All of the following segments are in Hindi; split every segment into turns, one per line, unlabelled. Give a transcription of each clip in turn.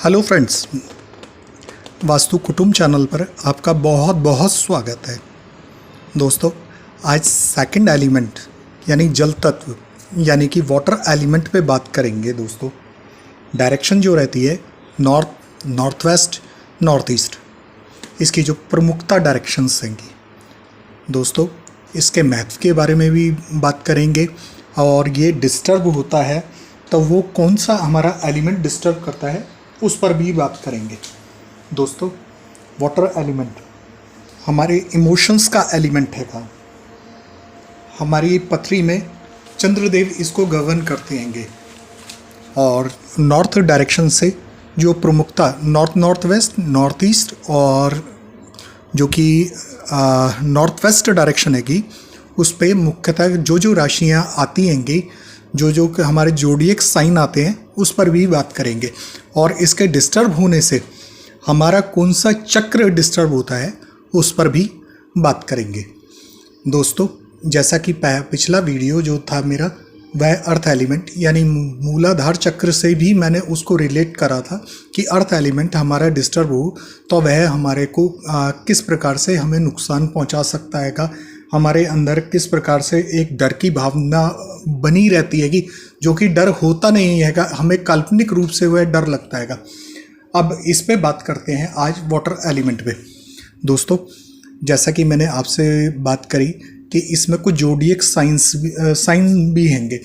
हेलो फ्रेंड्स, वास्तु कुटुंब चैनल पर आपका बहुत बहुत स्वागत है। दोस्तों, आज सेकंड एलिमेंट यानी जल तत्व यानी कि वाटर एलिमेंट पे बात करेंगे। दोस्तों, डायरेक्शन जो रहती है north, north west, north east, इसकी जो प्रमुखता डायरेक्शंस हैंगी। दोस्तों, इसके महत्व के बारे में भी बात करेंगे और ये डिस्टर्ब होता है तो वो कौन सा हमारा एलिमेंट डिस्टर्ब करता है उस पर भी बात करेंगे। दोस्तों, वाटर एलिमेंट हमारे इमोशंस का एलिमेंट है। हमारी पृथ्वी में चंद्रदेव इसको गवर्न करते हैंगे और नॉर्थ डायरेक्शन से जो प्रमुखता north, north west, north east और जो कि नॉर्थ वेस्ट डायरेक्शन हैगी, उस पे मुख्यतः जो राशियाँ आती हैंगी, जो हमारे जोडिएक साइन आते हैं, उस पर भी बात करेंगे और इसके डिस्टर्ब होने से हमारा कौन सा चक्र डिस्टर्ब होता है उस पर भी बात करेंगे। दोस्तों, जैसा कि पिछला वीडियो जो था मेरा, वह अर्थ एलिमेंट यानी मूलाधार चक्र से भी मैंने उसको रिलेट करा था कि अर्थ एलिमेंट हमारा डिस्टर्ब हो तो वह हमारे को किस प्रकार से हमें नुकसान पहुंचा सकता है, हमारे अंदर किस प्रकार से एक डर की भावना बनी रहती है कि जो कि डर होता नहीं है, हमें काल्पनिक रूप से वह डर लगता है। अब इस पे बात करते हैं आज वाटर एलिमेंट पे। दोस्तों, जैसा कि मैंने आपसे बात करी कि इसमें कुछ जोडिएक साइन भी हैंगे,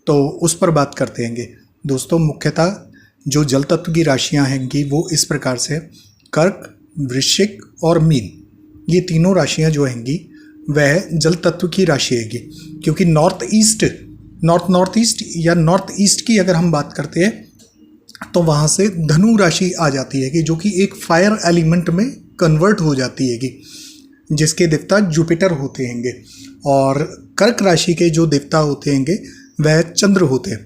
तो उस पर बात करते हैंगे। दोस्तों, मुख्यतः जो जल तत्व की राशियां हैंगी वो इस प्रकार से कर्क, वृश्चिक और मीन, ये तीनों राशियां जो हैंगी वह जल तत्व की राशि हैगी। क्योंकि नॉर्थ ईस्ट या नॉर्थ ईस्ट की अगर हम बात करते हैं तो वहाँ से धनु राशि आ जाती है कि जो कि एक फायर एलिमेंट में कन्वर्ट हो जाती है कि जिसके देवता जुपिटर होते हैंगे और कर्क राशि के जो देवता होते हैंगे वह चंद्र होते हैं।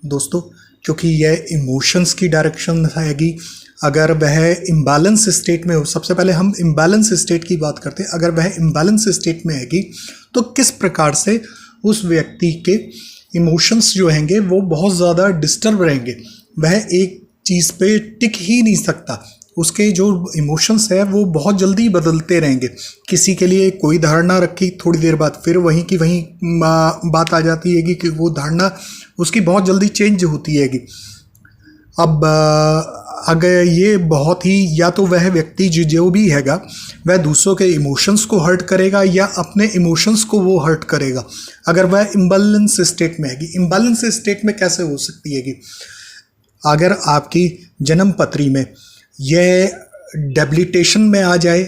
दोस्तों, क्योंकि यह इमोशंस की डायरेक्शन हैगी, अगर वह इम्बैलेंस स्टेट में हो, सबसे पहले हम इम्बैलेंस स्टेट की बात करते हैं। अगर वह इम्बैलेंस स्टेट में हैगी तो किस प्रकार से उस व्यक्ति के इमोशंस जो हैंगे वो बहुत ज़्यादा डिस्टर्ब रहेंगे, वह एक चीज़ पे टिक ही नहीं सकता, उसके जो इमोशंस है वो बहुत जल्दी बदलते रहेंगे। किसी के लिए कोई धारणा रखी, थोड़ी देर बाद फिर वहीं की वहीं बात आ जाती है कि वो धारणा उसकी बहुत जल्दी चेंज होती हैगी। अब अगर ये बहुत ही, या तो वह व्यक्ति जो भी हैगा वह दूसरों के इमोशंस को हर्ट करेगा या अपने इमोशंस को वो हर्ट करेगा अगर वह इम्बैलेंस स्टेट में हैगी। इम्बैलेंस स्टेट में कैसे हो सकती हैगी? अगर आपकी जन्म पत्री में यह डेबिलिटेशन में आ जाए,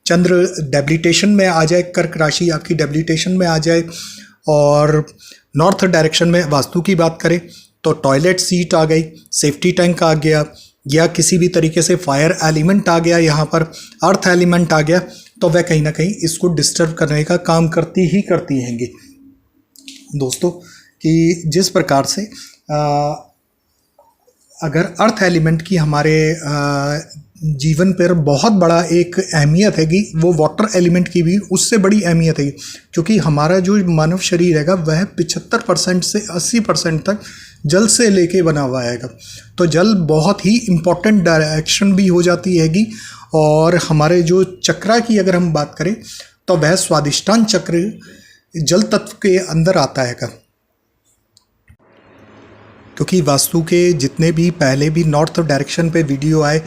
चंद्र डेबिलिटेशन में आ जाए, कर्क राशि आपकी डेबिलिटेशन में आ जाए और नॉर्थ डायरेक्शन में वास्तु की बात करें तो टॉयलेट सीट आ गई, सेफ्टी टैंक आ गया, या किसी भी तरीके से फायर एलिमेंट आ गया, यहाँ पर अर्थ एलिमेंट आ गया, तो वह कहीं ना कहीं इसको डिस्टर्ब करने का काम करती हैंगी। दोस्तों, कि जिस प्रकार से अगर अर्थ एलिमेंट की हमारे जीवन पर बहुत बड़ा एक अहमियत है कि वो वाटर एलिमेंट की भी उससे बड़ी अहमियत है, क्योंकि हमारा जो मानव शरीर हैगा वह 75% से 80% तक जल से लेके बना हुआ हैगा। तो जल बहुत ही इम्पोर्टेंट डायरेक्शन भी हो जाती हैगी। और हमारे जो चक्रा की अगर हम बात करें तो वह स्वादिष्टान चक्र जल तत्व के अंदर आता हैगा। क्योंकि वास्तु के जितने भी पहले भी नॉर्थ डायरेक्शन पे वीडियो आए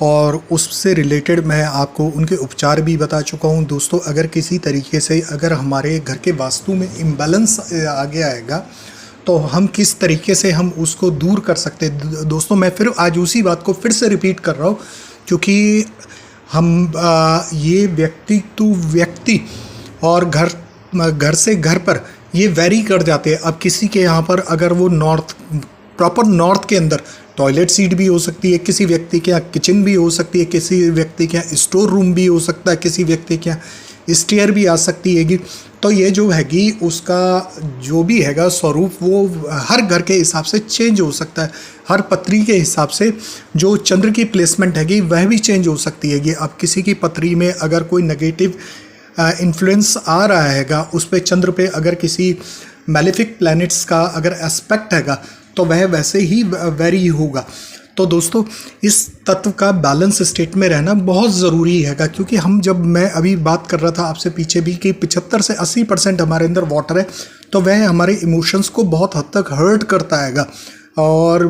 और उससे रिलेटेड मैं आपको उनके उपचार भी बता चुका हूँ। दोस्तों, अगर किसी तरीके से अगर हमारे घर के वास्तु में इम्बैलेंस आ गया हैगा तो हम किस तरीके से हम उसको दूर कर सकते हैं। दोस्तों, मैं फिर आज उसी बात को फिर से रिपीट कर रहा हूँ, क्योंकि हम ये व्यक्ति टू व्यक्ति और घर से घर पर ये वेरी कर जाते हैं। अब किसी के यहाँ पर अगर वो प्रॉपर नॉर्थ के अंदर टॉयलेट सीट भी हो सकती है, किसी व्यक्ति के यहाँ किचन भी हो सकती है, किसी व्यक्ति के यहाँ स्टोर रूम भी हो सकता है, किसी व्यक्ति के यहाँ स्टेयर भी आ सकती हैगी। तो ये जो हैगी उसका जो भी हैगा स्वरूप वो हर घर के हिसाब से चेंज हो सकता है, हर पत्री के हिसाब से जो चंद्र की प्लेसमेंट हैगी वह भी चेंज हो सकती हैगी। अब किसी की पत्री में अगर कोई नेगेटिव इन्फ्लुएंस आ रहा हैगा, उस पे चंद्र पे अगर किसी मैलेफिक प्लैनेट्स का अगर एस्पेक्ट हैगा तो वह वैसे ही वेरी होगा। तो तो दोस्तों इस तत्व का बैलेंस स्टेट में रहना बहुत ज़रूरी हैगा, क्योंकि मैं अभी बात कर रहा था आपसे पीछे भी कि 75 से 80% हमारे अंदर वाटर है, तो वह हमारे इमोशंस को बहुत हद तक हर्ट करता हैगा। और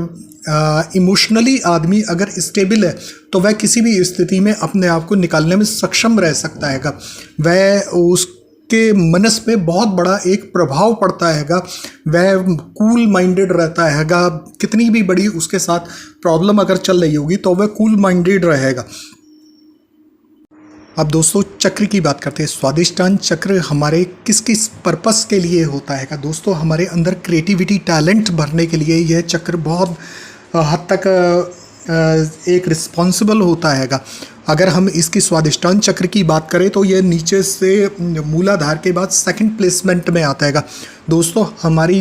इमोशनली आदमी अगर स्टेबल है तो वह किसी भी स्थिति में अपने आप को निकालने में सक्षम रह सकता हैगा। वह उसके मनस पे बहुत बड़ा एक प्रभाव पड़ता हैगा, वह कूल माइंडेड रहता हैगा। कितनी भी बड़ी उसके साथ प्रॉब्लम अगर चल रही होगी तो वह कूल माइंडेड रहेगा। अब दोस्तों चक्र की बात करते हैं। स्वादिष्टान चक्र हमारे किस किस पर्पस के लिए होता है? दोस्तों हमारे अंदर क्रिएटिविटी टैलेंट भरने के लिए यह चक्र बहुत हद तक एक रिस्पॉन्सिबल होता हैगा। अगर हम इसकी स्वादिष्टान चक्र की बात करें तो यह नीचे से मूलाधार के बाद सेकंड प्लेसमेंट में आता हैगा। दोस्तों हमारी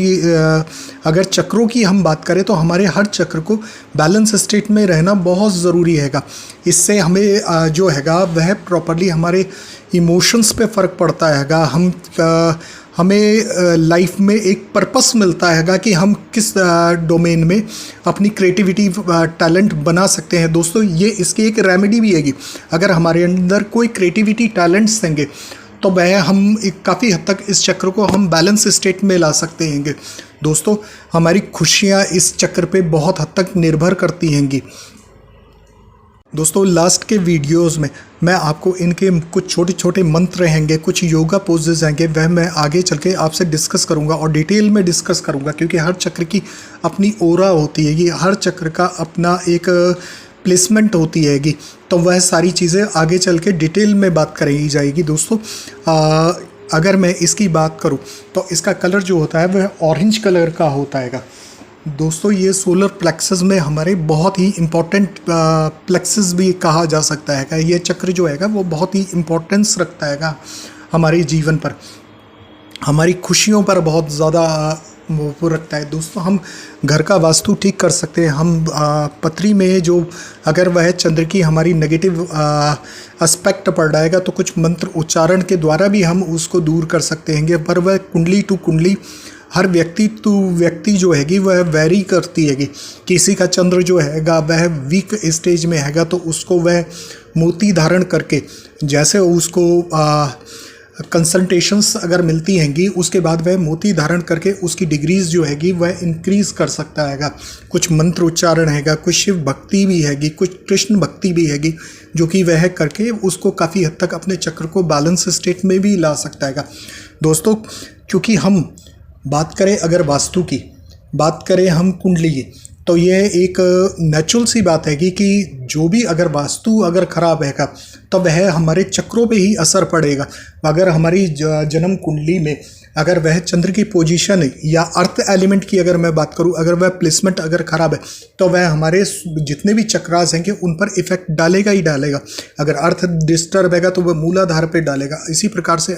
अगर चक्रों की हम बात करें तो हमारे हर चक्र को बैलेंस स्टेट में रहना बहुत ज़रूरी हैगा। इससे हमें जो हैगा वह प्रॉपरली हमारे इमोशंस पे फ़र्क पड़ता हैगा। हमें लाइफ में एक पर्पस मिलता हैगा कि हम किस डोमेन में अपनी क्रिएटिविटी टैलेंट बना सकते हैं। दोस्तों ये इसकी एक रेमेडी भी हैगी। अगर हमारे अंदर कोई क्रिएटिविटी टैलेंट्स होंगे तो वह हम एक काफ़ी हद तक इस चक्र को हम बैलेंस स्टेट में ला सकते हैंगे। दोस्तों हमारी खुशियाँ इस चक्र पे बहुत हद तक निर्भर करती हैंगी। दोस्तों लास्ट के वीडियोस में मैं आपको इनके कुछ छोटे छोटे मंत्र रहेंगे, कुछ योगा पोजेज हैंगे, वह मैं आगे चल के आपसे डिस्कस करूंगा और डिटेल में डिस्कस करूंगा, क्योंकि हर चक्र की अपनी ओरा होती है, ये हर चक्र का अपना एक प्लेसमेंट होती हैगी। तो वह सारी चीज़ें आगे चल के डिटेल में बात करी जाएगी। दोस्तों अगर मैं इसकी बात करूँ तो इसका कलर जो होता है वह ऑरेंज कलर का होता हैगा। दोस्तों ये सोलर प्लेक्सस में हमारे बहुत ही इम्पोर्टेंट प्लेक्सस भी कहा जा सकता है। ये चक्र जो हैगा वो बहुत ही इम्पोर्टेंस रखता हैगा हमारे जीवन पर, हमारी खुशियों पर बहुत ज़्यादा वो रखता है। दोस्तों हम घर का वास्तु ठीक कर सकते हैं। हम पत्री में जो अगर वह चंद्र की हमारी नेगेटिव एस्पेक्ट पड़ रहा है तो कुछ मंत्र उच्चारण के द्वारा भी हम उसको दूर कर सकते हैं। पर वह कुंडली टू कुंडली हर व्यक्ति टू व्यक्ति जो हैगी वह वेरी करती हैगी। किसी का चंद्र जो हैगा वह वीक स्टेज में हैगा तो उसको वह मोती धारण करके, जैसे उसको कंसल्टेशंस अगर मिलती हैंगी उसके बाद वह मोती धारण करके उसकी डिग्रीज जो हैगी वह इंक्रीज़ कर सकता हैगा। कुछ मंत्र उच्चारण हैगा, कुछ शिव भक्ति भी हैगी, कुछ कृष्ण भक्ति भी हैगी, जो कि वह करके उसको काफ़ी हद तक अपने चक्र को बैलेंस स्टेट में भी ला सकता हैगा। दोस्तों क्योंकि हम बात करें अगर वास्तु की बात करें हम कुंडली की, तो यह एक नेचुरल सी बात है कि जो भी अगर वास्तु अगर ख़राब हैगा तो वह हमारे चक्रों पे ही असर पड़ेगा। अगर हमारी जन्म कुंडली में अगर वह चंद्र की पोजीशन या अर्थ एलिमेंट की अगर मैं बात करूं, अगर वह प्लेसमेंट अगर ख़राब है तो वह हमारे जितने भी चक्रास हैं कि उन पर इफेक्ट डालेगा ही डालेगा। अगर अर्थ डिस्टर्ब हैगा तो वह मूलाधार पे डालेगा। इसी प्रकार से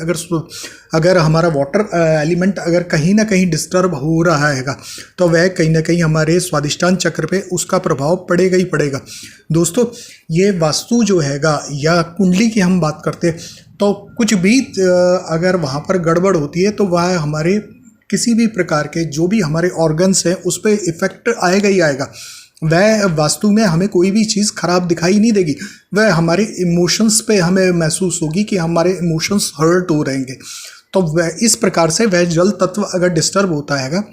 अगर हमारा वाटर एलिमेंट अगर कहीं ना कहीं डिस्टर्ब हो रहा हैगा तो वह कहीं ना कहीं हमारे स्वादिष्टान चक्र पे उसका प्रभाव पड़ेगा ही पड़ेगा। दोस्तों ये वास्तु जो हैगा या कुंडली की हम बात करते हैं तो कुछ भी अगर वहाँ पर गड़बड़ होती है तो वह हमारे किसी भी प्रकार के जो भी हमारे ऑर्गन्स हैं उस पर इफ़ेक्ट आएगा ही आएगा। वह वास्तु में हमें कोई भी चीज़ खराब दिखाई नहीं देगी, वह हमारे इमोशंस पे हमें महसूस होगी कि हमारे इमोशंस हर्ट हो रहेंगे। तो वह इस प्रकार से वह जल तत्व अगर डिस्टर्ब होता हैगा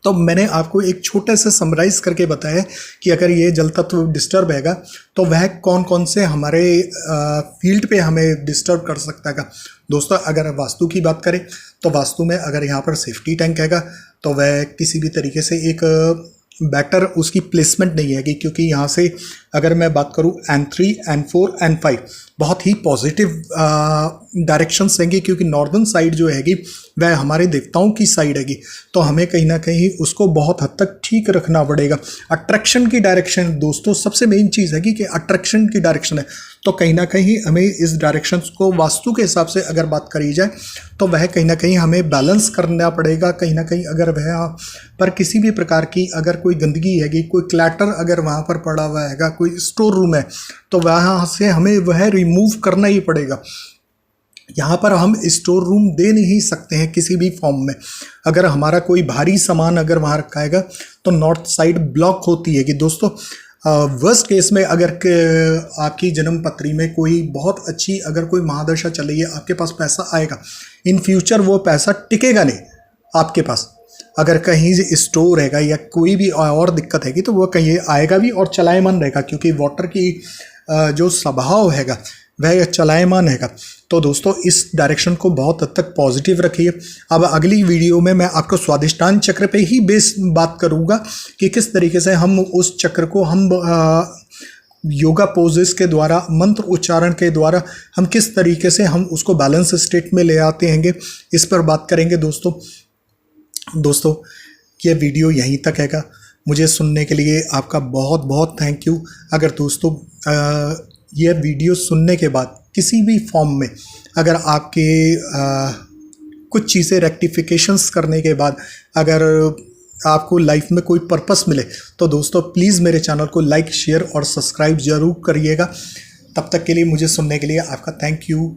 तो मैंने आपको एक छोटे से समराइज़ करके बताया कि अगर ये जल तत्व डिस्टर्ब हैगा तो वह कौन कौन से हमारे फील्ड पे हमें डिस्टर्ब कर सकता है। दोस्तों अगर वास्तु की बात करें तो वास्तु में अगर यहाँ पर सेफ्टी टैंक हैगा तो वह किसी भी तरीके से एक बेटर उसकी प्लेसमेंट नहीं हैगी, क्योंकि यहाँ से अगर मैं बात करूँ N3, N4, N5 बहुत ही पॉजिटिव डायरेक्शंस हैंगी, क्योंकि नॉर्दर्न साइड जो हैगी वह हमारे देवताओं की साइड हैगी। तो हमें कहीं ना कहीं उसको बहुत हद तक ठीक रखना पड़ेगा। अट्रैक्शन की डायरेक्शन दोस्तों सबसे मेन चीज़ हैगी कि अट्रैक्शन की डायरेक्शन है, तो कहीं ना कहीं हमें इस डायरेक्शन को वास्तु के हिसाब से अगर बात करी जाए तो वह कहीं ना कहीं हमें बैलेंस करना पड़ेगा। कहीं ना कहीं अगर वह पर किसी भी प्रकार की अगर कोई गंदगी हैगी, कोई क्लैटर अगर वहाँ पर पड़ा हुआ हैगा, कोई स्टोर रूम है तो वहाँ से हमें वह रिमूव करना ही पड़ेगा। यहाँ पर हम स्टोर रूम दे नहीं सकते हैं किसी भी फॉर्म में। अगर हमारा कोई भारी सामान अगर वहाँ रखाएगा तो नॉर्थ साइड ब्लॉक होती है कि दोस्तों वर्स्ट केस में अगर आपकी जन्म पत्री में कोई बहुत अच्छी अगर कोई महादशा चल रही है, आपके पास पैसा आएगा, इन फ्यूचर वो पैसा टिकेगा नहीं आपके पास। अगर कहीं स्टोर रहेगा या कोई भी और दिक्कत हैगी तो वो कहीं आएगा भी और चलायमान रहेगा, क्योंकि वाटर की जो स्वभाव हैगा वह चलायमान हैगा। तो दोस्तों इस डायरेक्शन को बहुत हद तक पॉजिटिव रखिए। अब अगली वीडियो में मैं आपको स्वादिष्टान चक्र पे ही बेस बात करूँगा कि किस तरीके से हम उस चक्र को हम योगा पोजेस के द्वारा, मंत्र उच्चारण के द्वारा हम किस तरीके से हम उसको बैलेंस स्टेट में ले आते हैंगे, इस पर बात करेंगे दोस्तों ये वीडियो यहीं तक हैगा। मुझे सुनने के लिए आपका बहुत बहुत थैंक यू। अगर दोस्तों ये वीडियो सुनने के बाद किसी भी फॉर्म में अगर आपके कुछ चीज़ें रेक्टिफिकेशंस करने के बाद अगर आपको लाइफ में कोई पर्पस मिले तो दोस्तों प्लीज़ मेरे चैनल को लाइक, शेयर और सब्सक्राइब ज़रूर करिएगा। तब तक के लिए मुझे सुनने के लिए आपका थैंक यू।